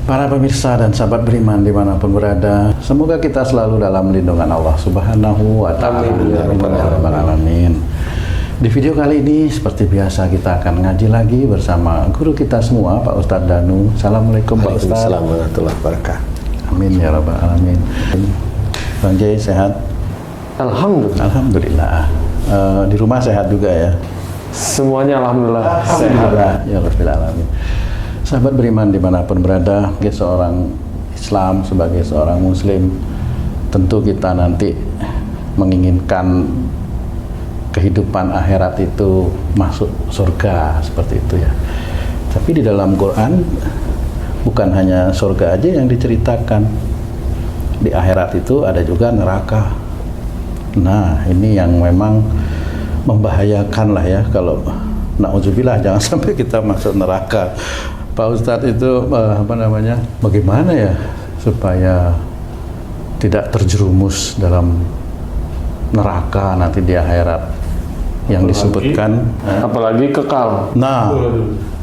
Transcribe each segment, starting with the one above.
Para pemirsa dan sahabat beriman dimanapun berada, semoga kita selalu dalam lindungan Allah Subhanahu wa Ta'ala. Amin. Di video kali ini seperti biasa kita akan ngaji lagi bersama guru kita semua, Pak Ustadz Danu. Assalamualaikum Pak Ustadz. Waalaikumsalam warahmatullahi wabarakatuh. Amin ya rabbal alamin. Bang Jai sehat? Alhamdulillah. Alhamdulillah. Di rumah sehat juga ya? Semuanya alhamdulillah sehat. Ya rabbil alamin. Sahabat beriman dimanapun berada, sebagai seorang Islam, sebagai seorang Muslim, tentu kita nanti menginginkan kehidupan akhirat itu masuk surga, seperti itu ya. Tapi di dalam Quran bukan hanya surga aja yang diceritakan. Di akhirat itu ada juga neraka. Nah, ini yang memang membahayakan lah ya, kalau na'udzubillah jangan sampai kita masuk neraka. Pak Ustadz itu bagaimana ya supaya tidak terjerumus dalam neraka nanti di akhirat yang disebutkan apalagi kekal. Nah,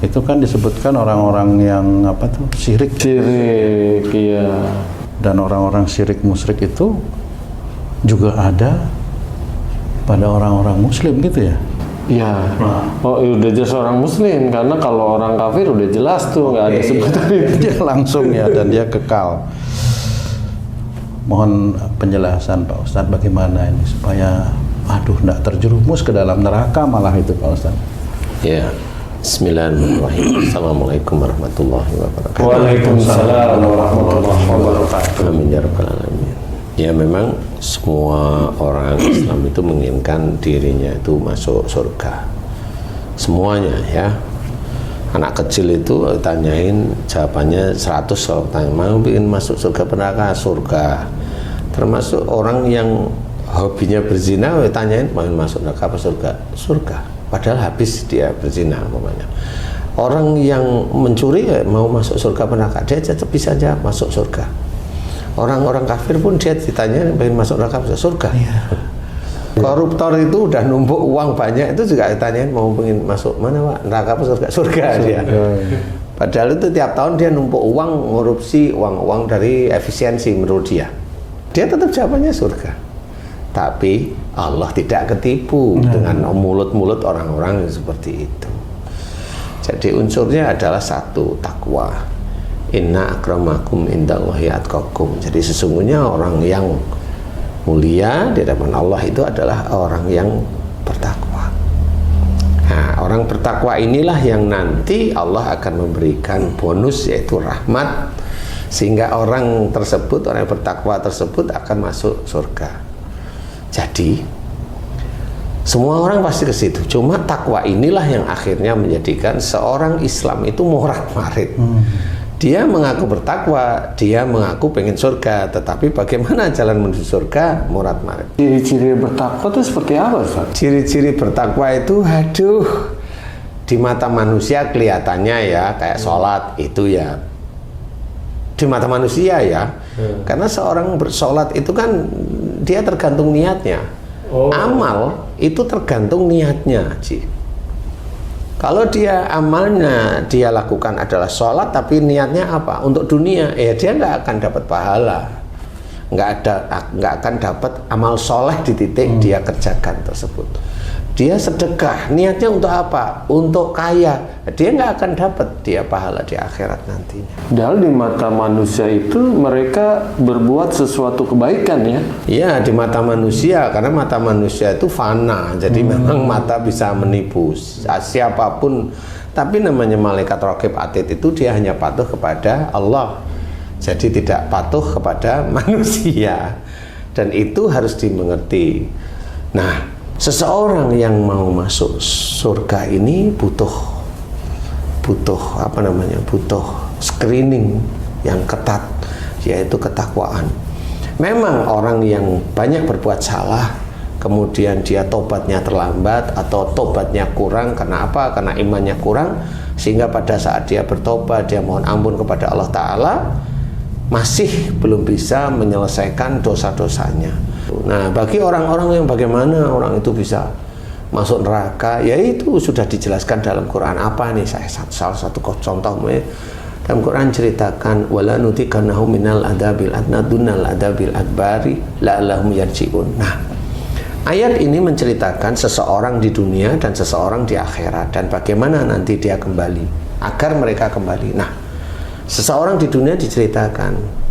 itu kan disebutkan orang-orang yang syirik, iya. Dan orang-orang syirik musyrik itu juga ada pada orang-orang Muslim gitu ya. Iya. Oh, udah jelas orang Muslim, karena kalau orang kafir udah jelas tuh nggak ada sebutan itu. Dia langsung ya, dan dia kekal. Mohon penjelasan Pak Ustadz, bagaimana ini supaya nggak terjerumus ke dalam neraka malah itu Pak Ustadz. Ya. Bismillahirrahmanirrahim. Assalamualaikum warahmatullahi wabarakatuh. Waalaikumsalam warahmatullahi wabarakatuh. Amin ya rabbal alamin. Ya, memang semua orang Islam itu menginginkan dirinya itu masuk surga. Semuanya ya. Anak kecil itu tanyain jawabannya 100, kalau tanya mau ingin masuk surga neraka, surga. Termasuk orang yang hobinya berzina, tanyain mau masuk neraka apa surga? Surga. Padahal habis dia berzina umpamanya. Orang yang mencuri mau masuk surga neraka, dia tetap bisa aja masuk surga. Orang-orang kafir pun dia ditanya pengen masuk neraka surga. Iya. Koruptor itu udah numpuk uang banyak, itu juga ditanyain mau pengen masuk mana Pak, neraka apa surga? Surga dia. Padahal itu tiap tahun dia numpuk uang, ngorupsi uang dari efisiensi menurut dia. Dia tetap jawabannya surga. Tapi Allah tidak ketipu dengan mulut-mulut orang-orang yang seperti itu. Jadi unsurnya adalah satu, takwa. Inna akramakum indallahi atqakum. Jadi sesungguhnya orang yang mulia di hadapan Allah itu adalah orang yang bertakwa. Nah, orang bertakwa inilah yang nanti Allah akan memberikan bonus, yaitu rahmat, sehingga orang tersebut, orang yang bertakwa tersebut akan masuk surga. Jadi semua orang pasti ke situ. Cuma takwa inilah yang akhirnya menjadikan seorang Islam itu morat-marit. Dia mengaku bertakwa, dia mengaku pengen surga, tetapi bagaimana jalan menuju surga? Morat-marit. Ciri-ciri bertakwa itu seperti apa, Ustaz? Ciri-ciri bertakwa itu, di mata manusia kelihatannya ya kayak sholat, itu ya di mata manusia ya. Karena seorang bersolat itu kan dia tergantung niatnya. Amal itu tergantung niatnya, Ci. Kalau dia amalnya dia lakukan adalah sholat, tapi niatnya apa? Untuk dunia, dia nggak akan dapat pahala, nggak akan dapat amal soleh di titik dia kerjakan tersebut. Dia sedekah, niatnya untuk apa? Untuk kaya, dia nggak akan dapat dia pahala di akhirat nantinya. Padahal di mata manusia itu mereka berbuat sesuatu kebaikan ya? Iya, di mata manusia, karena mata manusia itu fana, jadi memang mata bisa menipu siapapun. Tapi namanya malaikat raqib atid itu dia hanya patuh kepada Allah, jadi tidak patuh kepada manusia, dan itu harus dimengerti. Nah, seseorang yang mau masuk surga ini butuh screening yang ketat, yaitu ketakwaan. Memang orang yang banyak berbuat salah, kemudian dia tobatnya terlambat atau tobatnya kurang, karena apa? Karena imannya kurang, sehingga pada saat dia bertobat, dia mohon ampun kepada Allah Ta'ala, masih belum bisa menyelesaikan dosa-dosanya. Nah, bagi orang-orang yang bagaimana orang itu bisa masuk neraka, yaitu sudah dijelaskan dalam Quran. Apa nih? Saya salah satu contoh, Dalam Quran ceritakan wala nutikanahu minal adabil adna dunal adabil akbari la'allahum yarji'un. Nah, ayat ini menceritakan seseorang di dunia dan seseorang di akhirat dan bagaimana nanti dia kembali agar mereka kembali. Nah, seseorang di dunia diceritakan,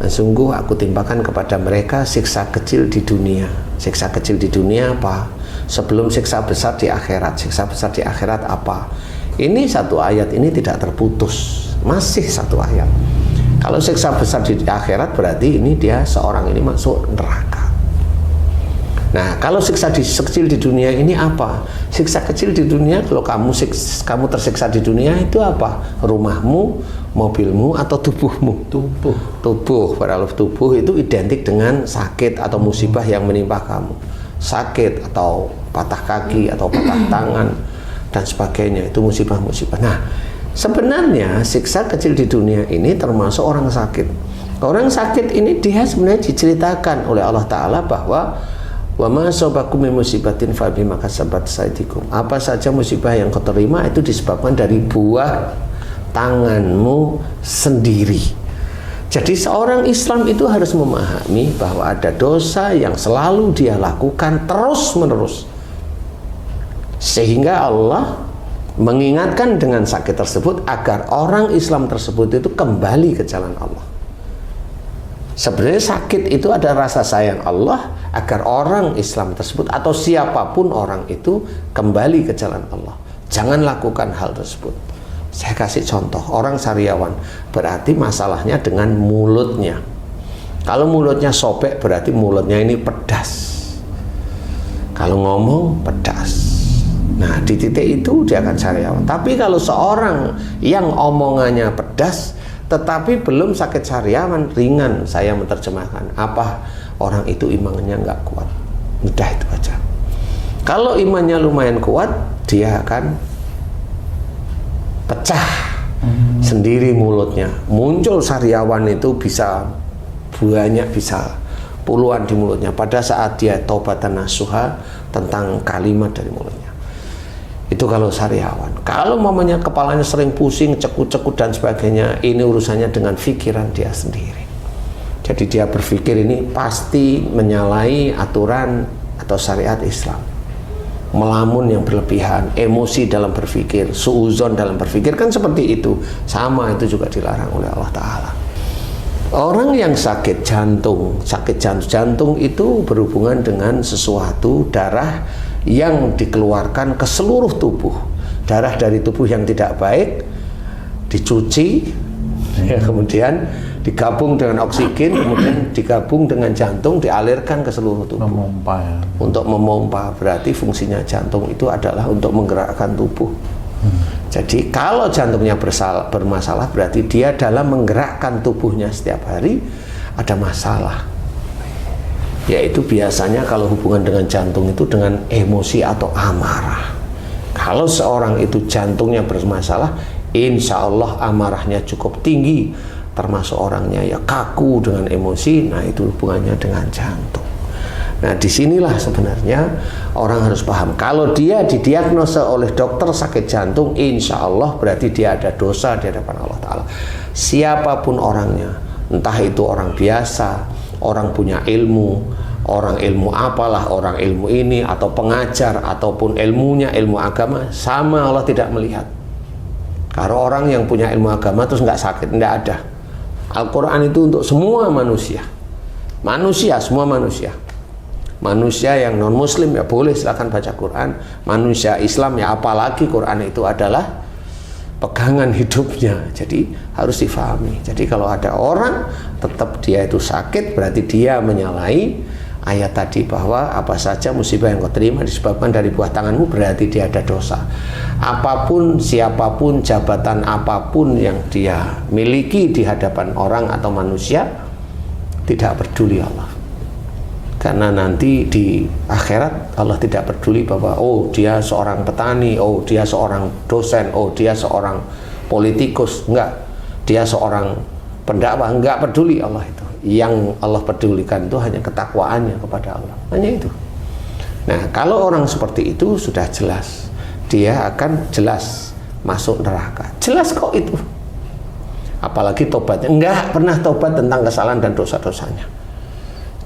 sungguh aku timpakan kepada mereka siksa kecil di dunia. Siksa kecil di dunia apa? Sebelum siksa besar di akhirat. Siksa besar di akhirat apa? Ini satu ayat ini tidak terputus, masih satu ayat. Kalau siksa besar di akhirat berarti ini dia seorang ini masuk neraka. Nah, kalau siksa kecil di dunia ini apa? Siksa kecil di dunia kalau kamu tersiksa di dunia itu apa? Rumahmu, mobilmu, atau tubuhmu? Tubuh. Padahal tubuh itu identik dengan sakit atau musibah yang menimpa kamu. Sakit atau patah kaki atau patah tangan dan sebagainya, itu musibah-musibah. Nah, sebenarnya siksa kecil di dunia ini termasuk orang sakit. Orang sakit ini dia sebenarnya diceritakan oleh Allah Ta'ala bahwa wa ma asabakum min musibatin fa bima kasabat saydikum. Apa saja musibah yang kau terima itu disebabkan dari buah tanganmu sendiri. Jadi seorang Islam itu harus memahami bahwa ada dosa yang selalu dia lakukan terus-menerus, sehingga Allah mengingatkan dengan sakit tersebut agar orang Islam tersebut itu kembali ke jalan Allah. Sebenarnya sakit itu ada rasa sayang Allah agar orang Islam tersebut atau siapapun orang itu kembali ke jalan Allah. Jangan lakukan hal tersebut. Saya kasih contoh, orang sariawan berarti masalahnya dengan mulutnya. Kalau mulutnya sobek berarti mulutnya ini pedas. Kalau ngomong pedas. Nah, di titik itu dia akan sariawan. Tapi kalau seorang yang omongannya pedas tetapi belum sakit sariawan, ringan, saya menerjemahkan apa? Orang itu imannya nggak kuat. Mudah itu aja. Kalau imannya lumayan kuat, dia akan pecah sendiri mulutnya. Muncul sariawan itu bisa banyak, bisa puluhan di mulutnya pada saat dia taubatan nasuha tentang kalimat dari mulutnya. Itu kalau sariawan. Kalau mamanya kepalanya sering pusing, cekut-cekut dan sebagainya, ini urusannya dengan pikiran dia sendiri. Jadi dia berpikir ini pasti menyalahi aturan atau syariat Islam. Melamun yang berlebihan, emosi dalam berpikir, suuzon dalam berpikir, kan seperti itu. Sama, itu juga dilarang oleh Allah Ta'ala. Orang yang sakit jantung itu berhubungan dengan sesuatu darah yang dikeluarkan ke seluruh tubuh. Darah dari tubuh yang tidak baik dicuci, ya, kemudian digabung dengan oksigen, kemudian digabung dengan jantung, dialirkan ke seluruh tubuh. Memompa, ya. Untuk memompa, berarti fungsinya jantung itu adalah untuk menggerakkan tubuh. Jadi kalau jantungnya bermasalah berarti dia dalam menggerakkan tubuhnya setiap hari ada masalah. Yaitu biasanya kalau hubungan dengan jantung itu dengan emosi atau amarah. Kalau seorang itu jantungnya bermasalah, insya Allah amarahnya cukup tinggi, termasuk orangnya ya kaku dengan emosi. Nah, itu hubungannya dengan jantung. Nah, disinilah sebenarnya orang harus paham. Kalau dia didiagnosa oleh dokter sakit jantung, insya Allah berarti dia ada dosa di hadapan Allah Ta'ala. Siapapun orangnya, entah itu orang biasa, orang punya ilmu, orang ilmu apalah, orang ilmu ini, atau pengajar, ataupun ilmunya, ilmu agama, sama Allah tidak melihat. Kalau orang yang punya ilmu agama terus nggak sakit, nggak ada. Al-Quran itu untuk semua manusia. Manusia, semua manusia. Manusia yang non muslim ya boleh silakan baca Quran. Manusia Islam ya apalagi Quran itu adalah pegangan hidupnya. Jadi harus difahami. Jadi kalau ada orang tetap dia itu sakit, berarti dia menyalahi ayat tadi bahwa apa saja musibah yang kau terima disebabkan dari buah tanganmu, berarti dia ada dosa. Apapun, siapapun, jabatan apapun yang dia miliki di hadapan orang atau manusia, tidak peduli Allah. Karena nanti di akhirat Allah tidak peduli bahwa oh dia seorang petani, oh dia seorang dosen, oh dia seorang politikus, enggak, dia seorang pendakwah, enggak peduli Allah itu. Yang Allah pedulikan itu hanya ketakwaannya kepada Allah, hanya itu. Nah, kalau orang seperti itu sudah jelas dia akan jelas masuk neraka, jelas kok itu. apalagi tobatnya enggak pernah tobat tentang kesalahan dan dosa-dosanya.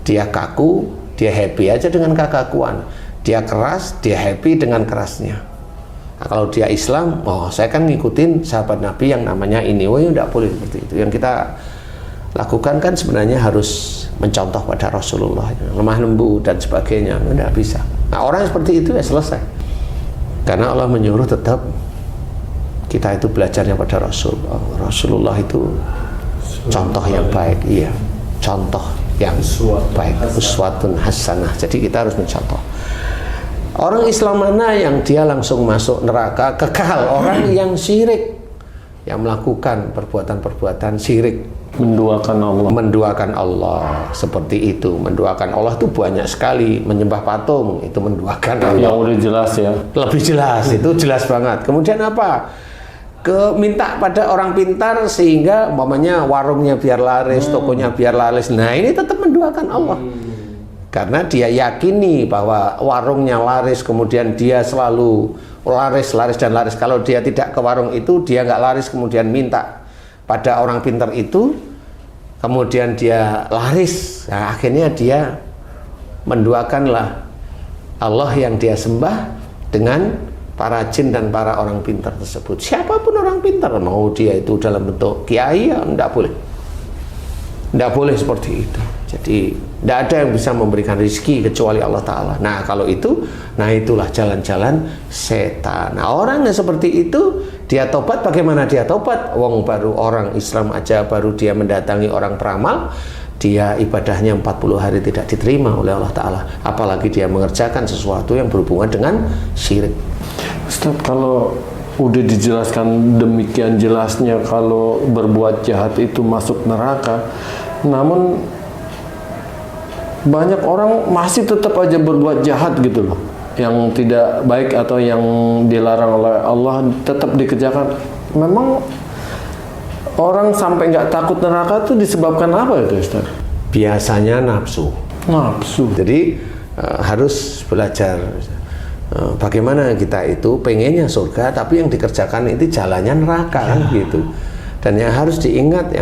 Dia kaku, dia happy aja dengan kekakuan. Dia keras, dia happy dengan kerasnya. Nah, kalau dia Islam, oh saya kan ngikutin sahabat Nabi yang namanya ini, oh ya enggak boleh seperti itu. Yang kita lakukan kan sebenarnya harus mencontoh pada Rasulullah, lemah lembut dan sebagainya, enggak bisa. Nah orang seperti itu ya selesai. Karena Allah menyuruh tetap kita itu belajarnya pada Rasul. Rasulullah itu contoh yang baik, iya, contoh yang baik, uswatun hasanah. Jadi kita harus mencontoh. Orang Islam mana yang dia langsung masuk neraka kekal? Orang yang syirik, yang melakukan perbuatan-perbuatan syirik, menduakan Allah seperti itu. Menduakan Allah itu banyak sekali. Menyembah patung itu menduakan Allah. Yang udah jelas ya. Lebih jelas, itu jelas banget. Kemudian apa? Minta pada orang pintar sehingga umpamanya warungnya biar laris, tokonya biar laris. Nah ini tetap menduakan Allah. Karena dia yakini bahwa warungnya laris, kemudian dia selalu laris dan laris. Kalau dia tidak ke warung itu, dia nggak laris, kemudian minta pada orang pintar itu, kemudian dia laris. Nah, akhirnya dia menduakanlah Allah yang dia sembah dengan para jin dan para orang pintar tersebut. Siapapun orang pintar, mau dia itu dalam bentuk kiai, ya enggak boleh. Enggak boleh seperti itu. Jadi tidak ada yang bisa memberikan rezeki kecuali Allah Ta'ala. Nah kalau itu, nah itulah jalan-jalan setan. Nah orang yang seperti itu, dia tobat, bagaimana dia tobat? Wong baru orang Islam aja, baru dia mendatangi orang peramal, dia ibadahnya 40 hari tidak diterima oleh Allah Ta'ala. Apalagi dia mengerjakan sesuatu yang berhubungan dengan syirik. Ustaz, kalau udah dijelaskan demikian jelasnya kalau berbuat jahat itu masuk neraka, namun banyak orang masih tetap aja berbuat jahat gitu loh, yang tidak baik atau yang dilarang oleh Allah tetap dikerjakan. Memang orang sampai nggak takut neraka itu disebabkan apa itu Ustaz? Biasanya nafsu. Jadi harus belajar bagaimana kita itu pengennya surga, tapi yang dikerjakan itu jalannya neraka kan gitu. Dan yang harus diingat,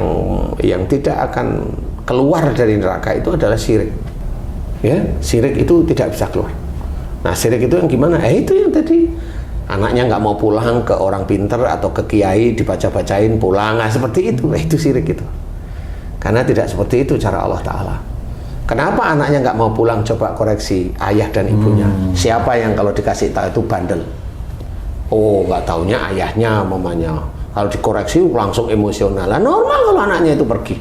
yang tidak akan keluar dari neraka itu adalah syirik. Ya, syirik itu tidak bisa keluar. Nah, syirik itu yang gimana? Itu yang tadi anaknya nggak mau pulang ke orang pinter atau ke kiai, dibaca-bacain pulang, nah, seperti itu. Itu syirik itu. Karena tidak seperti itu cara Allah Ta'ala. Kenapa anaknya nggak mau pulang? Coba koreksi ayah dan ibunya. Siapa yang kalau dikasih tahu itu bandel? Oh, nggak taunya ayahnya, mamanya. Kalau dikoreksi langsung emosional. Lah normal kalau anaknya itu pergi.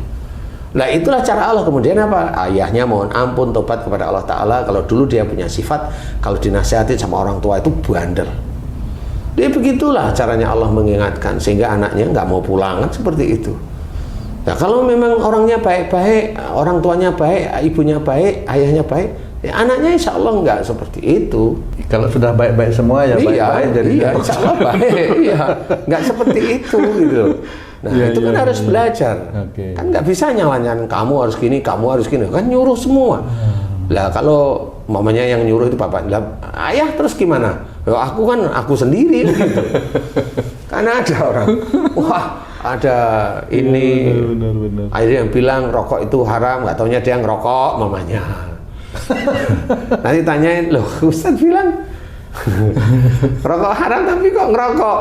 Nah itulah cara Allah. Kemudian apa? Ayahnya mohon ampun, tobat kepada Allah Ta'ala. Kalau dulu dia punya sifat, kalau dinasihatin sama orang tua itu bandel. Jadi begitulah caranya Allah mengingatkan, sehingga anaknya nggak mau pulang, kan seperti itu. Nah kalau memang orangnya baik-baik, orang tuanya baik, ibunya baik, ayahnya baik, ya anaknya insya Allah nggak seperti itu. Kalau sudah baik-baik semua ya baik-baik jadi insya Allah baik, iya, nggak seperti itu gitu. Nah itu kan harus belajar. Kan nggak bisa nyalain kamu harus gini, kamu harus gini, kan nyuruh semua. Lah kalau mamanya yang nyuruh itu bapak, lah ayah terus gimana? Ya, aku sendiri gitu. Karena ada orang, wah ada ini, akhirnya yang bilang rokok itu haram, nggak taunya dia ngerokok mamanya. Nanti tanyain, loh Ustaz bilang rokok haram tapi kok ngerokok?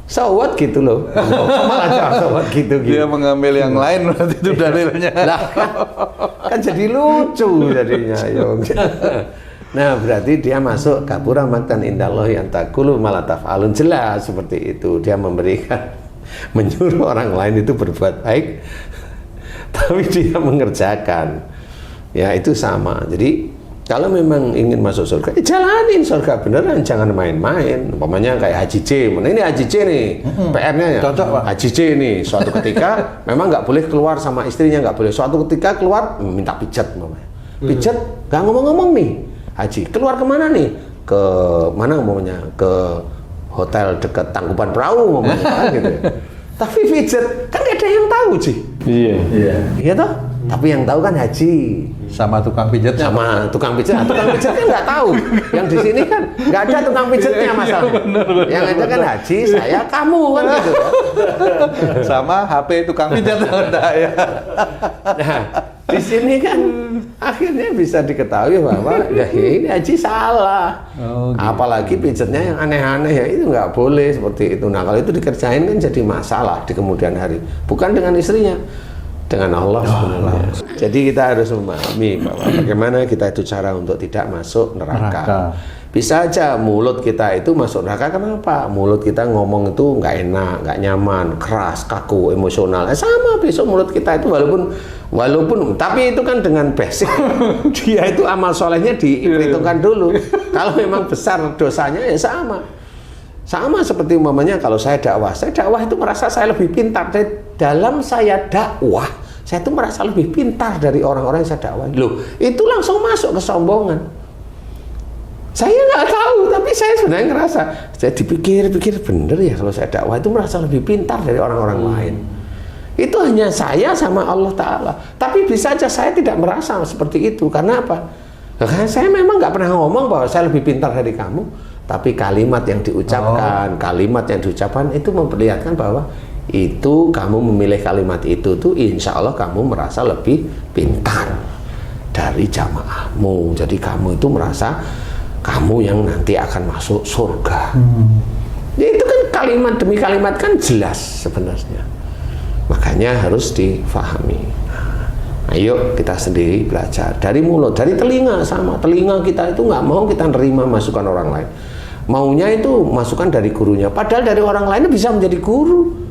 So what gitu loh, malah aja so what gitu. Dia mengambil yang lain berarti itu dalilnya. Lah, kan jadi lucu jadinya. Nah berarti dia masuk kabura matan indallah yang takulu malah taf'alun, jelas seperti itu. Dia memberikan, menyuruh orang lain itu berbuat baik, tapi dia mengerjakan. Ya itu sama. Jadi kalau memang ingin masuk surga, jalanin surga beneran, jangan main-main. Umpamanya kayak Haji C, ini Haji C nih, PR-nya ya. Cocok, Pak. Haji C nih, suatu ketika memang nggak boleh keluar sama istrinya, nggak boleh. Suatu ketika keluar minta pijat, umpamanya. Pijat, nggak ngomong-ngomong nih, Haji. Keluar kemana nih? Ke mana umpamanya? Ke hotel dekat Tangkuban Perahu, umpamanya, kan gitu. Tapi pijat, kan nggak ada yang tahu, Ci. Iya. Iya toh? Tapi yang tahu kan haji. Sama tukang pijatnya. Sama tukang pijat. Nah, tukang pijat kan nggak tahu. Yang di sini kan nggak ada tukang pijatnya masalahnya. Yang ada kan haji, saya, kamu kan gitu. Sama HP tukang pijat udah ya. Nah, di sini kan akhirnya bisa diketahui bahwa ya ini haji salah. Oh, gitu. Apalagi pijatnya yang aneh-aneh ya itu nggak boleh seperti itu. Nah kalau itu dikerjain kan jadi masalah di kemudian hari. Bukan dengan istrinya, dengan Allah sebenarnya. Jadi kita harus memahami bahwa bagaimana kita itu cara untuk tidak masuk neraka. Bisa aja mulut kita itu masuk neraka. Kenapa? Mulut kita ngomong itu nggak enak, nggak nyaman, keras, kaku, emosional. Sama besok mulut kita itu walaupun tapi itu kan dengan basic. Dia itu amal solehnya diperhitungkan dulu. Kalau memang besar dosanya ya sama. Sama seperti umpamanya kalau saya dakwah itu merasa saya lebih pintar. Dalam saya dakwah, saya itu merasa lebih pintar dari orang-orang yang saya dakwah. Loh, itu langsung masuk kesombongan. Saya nggak tahu, tapi saya sebenarnya ngerasa, saya dipikir-pikir bener ya kalau saya dakwah itu merasa lebih pintar dari orang-orang lain. Itu hanya saya sama Allah Ta'ala. Tapi bisa aja saya tidak merasa seperti itu. Karena apa? Karena saya memang nggak pernah ngomong bahwa saya lebih pintar dari kamu. Tapi kalimat yang diucapkan, itu memperlihatkan bahwa itu kamu memilih kalimat itu tuh insya Allah kamu merasa lebih pintar dari jamaahmu. Jadi kamu itu merasa kamu yang nanti akan masuk surga. Ya itu kan kalimat demi kalimat kan jelas sebenarnya. Makanya harus difahami. Ayo kita sendiri belajar dari mulut, dari telinga sama. Telinga kita itu nggak mau kita nerima masukan orang lain. Maunya itu masukan dari gurunya. Padahal dari orang lain bisa menjadi guru.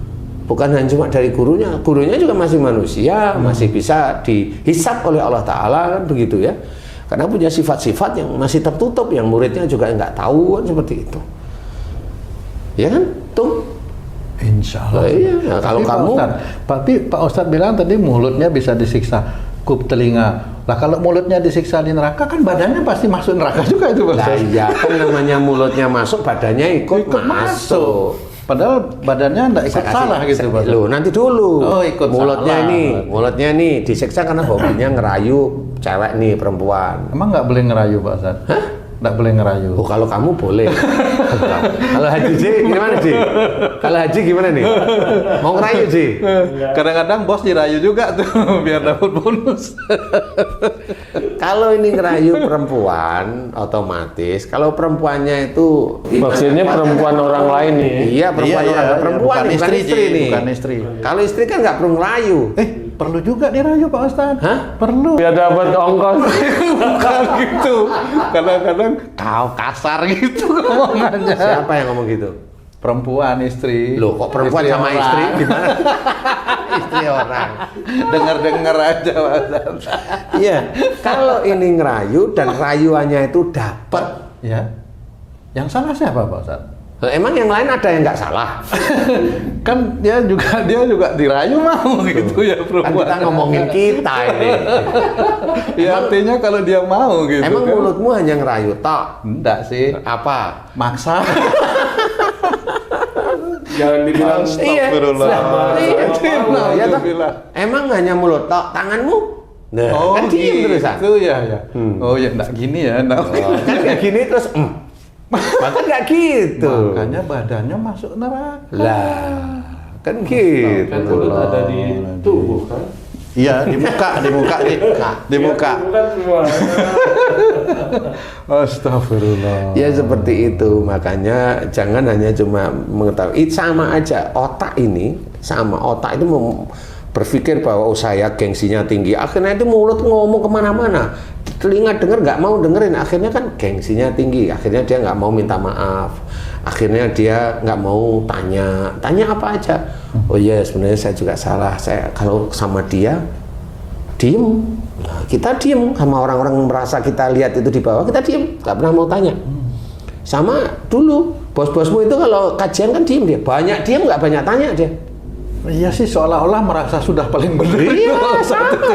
Bukan hanya cuma dari gurunya. Gurunya juga masih manusia, masih bisa dihisab oleh Allah Ta'ala kan begitu ya. Karena punya sifat-sifat yang masih tertutup, yang muridnya juga nggak tahu kan seperti itu. Ya kan? Tuh. Insya Allah. Iya. Nah, kalau kamu, tapi Pak Ustadz bilang tadi mulutnya bisa disiksa, kup telinga. Lah kalau mulutnya disiksa di neraka kan badannya pasti masuk neraka juga itu Pak lah Ustadz. iya kan namanya mulutnya masuk, badannya ikut masuk. Padahal badannya enggak ikut salah gitu Pak. Loh, nanti dulu. Oh, ikut mulutnya salah. Mulutnya nih disiksa karena hobinya ngerayu cewek nih, perempuan. Emang nggak boleh ngerayu Pak Ustadz? Hah? Nggak boleh ngerayu. Oh, kalau kamu boleh. Kalau Haji Ji gimana Ji? Kalau Haji gimana nih? Mau ngerayu Ji? Kadang-kadang bos dirayu juga tuh biar dapat bonus. Kalau ini ngerayu perempuan otomatis, kalau perempuannya itu Maksudnya perempuan orang lain nih. Iya, perempuan perempuan bukan nih, bukan istri nih. Bukan istri. Kalau istri kan nggak perlu ngerayu. Perlu juga dirayu Pak Ustadz. Hah? Perlu. Biar dapat ongkos. Bukan gitu. Kadang-kadang kau kasar gitu ngomongannya. Siapa yang ngomong gitu? Perempuan, istri. Loh, kok perempuan Istri sama orang. istri gimana? Istri orang. Dengar-dengar aja Pak Ustadz. Iya, kalau ini ngerayu dan rayuannya itu dapat. Ya. Yang salah siapa Pak Ustadz? Emang yang lain ada yang nggak salah? Kan dia juga dirayu mau gitu ya Kan perempuan. kita ngomongin kita ini. Ya artinya kalau dia mau gitu. Emang kan. mulutmu hanya ngerayu tok? Enggak sih. Apa? Maksa. Jangan dibilang Astagfirullah. Iya, iya toh. Alhamdulillah. Emang hanya mulut tok, tanganmu? Nah, Oh, kan diem terusan. gitu ya. Oh ya, enggak gini ya. Enggak. Kan kayak gini terus bahkan nggak gitu. Makanya badannya masuk neraka. Lah, kan gitu. Kan mulut ada di tubuh kan. Iya, di muka. Di muka. Bukan semua. Astagfirullah. Ya seperti itu, makanya jangan hanya cuma mengetahui. Sama aja otak ini, sama otak itu berpikir bahwa saya gengsinya tinggi. Akhirnya itu mulut ngomong kemana-mana. Telinga dengar nggak mau dengerin. Akhirnya kan gengsinya tinggi. Akhirnya dia nggak mau minta maaf. Akhirnya dia nggak mau tanya apa aja. Oh iya, sebenarnya saya juga salah. Saya kalau sama dia diem. Nah, kita diem sama orang-orang yang merasa kita lihat itu di bawah, kita diem, nggak pernah mau tanya. Sama dulu bos-bosmu itu kalau kajian kan diem dia, banyak diem nggak banyak tanya dia. Iya sih, seolah-olah merasa sudah paling benar. Iya,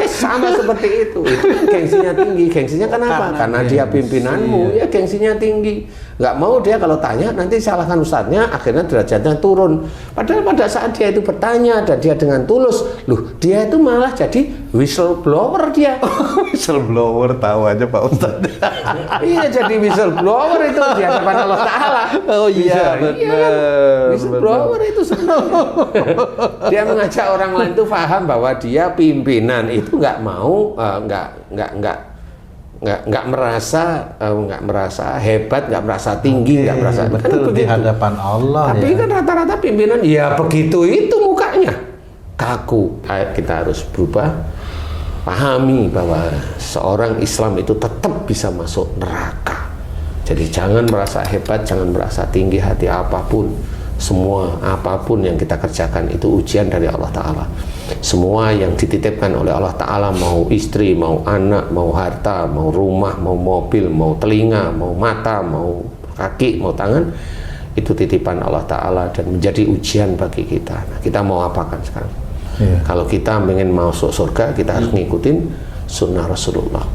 sama seperti itu. Itu kan gengsinya tinggi. Gengsinya kenapa? Karena dia pimpinanmu, ya gengsinya tinggi. Nggak mau dia kalau tanya nanti salahkan ustadznya, akhirnya derajatnya turun. Padahal pada saat dia itu bertanya dan dia dengan tulus, loh dia itu malah jadi whistleblower dia. Whistleblower tahu aja Pak Ustadz. Iya, jadi whistleblower itu di hadapan Allah Ta'ala. Oh iya, benar. Whistleblower itu sebenarnya. Dia mengajak orang lain itu paham bahwa dia pimpinan itu nggak mau, nggak merasa hebat, nggak merasa tinggi, nggak merasa betul di hadapan Allah. Tapi ya. kan rata-rata pimpinan ya begitu itu mukanya kaku. Kita harus berubah, pahami bahwa seorang Islam itu tetap bisa masuk neraka. Jadi jangan merasa hebat, jangan merasa tinggi hati apapun. Semua apapun yang kita kerjakan itu ujian dari Allah Ta'ala. Semua yang dititipkan oleh Allah Ta'ala, mau istri, mau anak, mau harta, mau rumah, mau mobil, mau telinga, mau mata, mau kaki, mau tangan, itu titipan Allah Ta'ala dan menjadi ujian bagi kita. Nah, kita mau apakan sekarang? Iya. Kalau kita ingin masuk surga, kita harus ngikutin sunnah Rasulullah.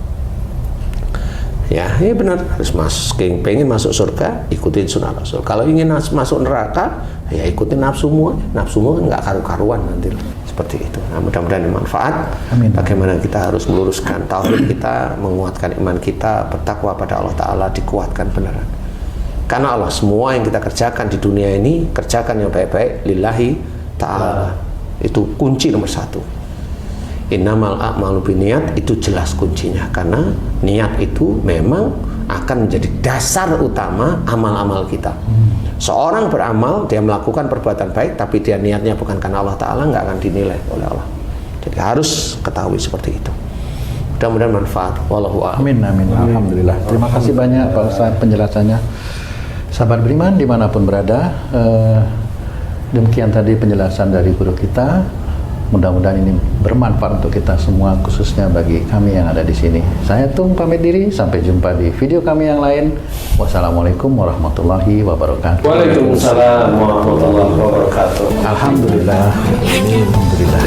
Ya benar, harus pengen masuk surga, ikutin sunnah Rasul. Kalau ingin masuk neraka, ya ikutin nafsumu. Nafsumu kan nggak karu-karuan nanti. Seperti itu. Nah, mudah-mudahan bermanfaat. Amin. Bagaimana kita harus meluruskan tauhid kita, menguatkan iman kita, bertakwa pada Allah Ta'ala, dikuatkan beneran. Karena Allah, semua yang kita kerjakan di dunia ini, kerjakan yang baik-baik lillahi ta'ala. Itu kunci nomor 1. Innamal a'malu binniyat, itu jelas kuncinya, karena niat itu memang akan menjadi dasar utama amal-amal kita. Seorang beramal, dia melakukan perbuatan baik, tapi dia niatnya bukan karena Allah Ta'ala, nggak akan dinilai oleh Allah. Jadi harus ketahui seperti itu. Mudah-mudahan manfaat. Wallahu a'lam. Amin, amin. Alhamdulillah. Terima kasih banyak Pak Ustadz penjelasannya. Sahabat beriman dimanapun berada, demikian tadi penjelasan dari guru kita. Mudah-mudahan ini bermanfaat untuk kita semua, khususnya bagi kami yang ada di sini. Saya Tung pamit diri, sampai jumpa di video kami yang lain. Wassalamualaikum warahmatullahi wabarakatuh. Waalaikumsalam warahmatullahi wabarakatuh. Alhamdulillah. Alhamdulillah.